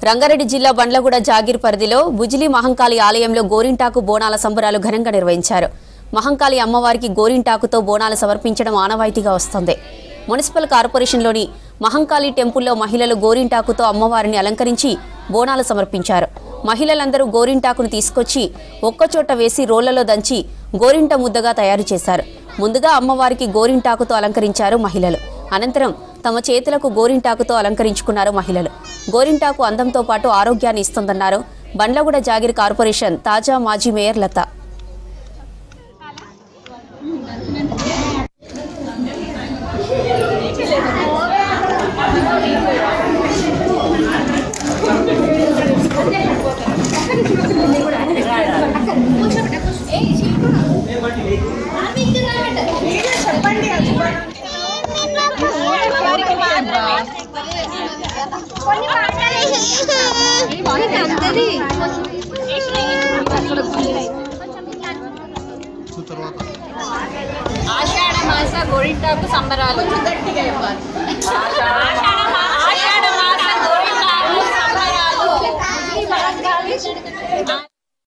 రంగారెడ్డి జిల్లా బండ్లగూడ జాగీర్ పరిధిలో బుజిలి మహంకాళి ఆలయంలో గోరింటాకు బోనాల సంబరాలు ఘనంగా నిర్వహించారు. మహంకాళి అమ్మవారికి గోరింటాకుతో బోనాలు సమర్పించడం ఆనవాయితీగా వస్తోంది. మున్సిపల్ కార్పొరేషన్లోని మహంకాళి టెంపుల్లో మహిళలు గోరింటాకుతో అమ్మవారిని అలంకరించి బోనాలు సమర్పించారు. మహిళలందరూ గోరింటాకును తీసుకొచ్చి ఒక్కచోట వేసి రోళ్లలో దంచి గోరింట ముద్దగా తయారు చేశారు. ముందుగా అమ్మవారికి గోరింటాకుతో అలంకరించారు మహిళలు. అనంతరం తమ చేతులకు గోరింటాకుతో అలంకరించుకున్నారు మహిళలు. గోరింటాకు అందంతో పాటు ఆరోగ్యాన్ని ఇస్తుందన్నారు బండ్లగూడ జాగీర్ కార్పొరేషన్ తాజా మాజీ మేయర్ లత. ఆషాఢ మాస గోరింటాకు సంబరాలు గట్టిగా ఇవ్వాలి.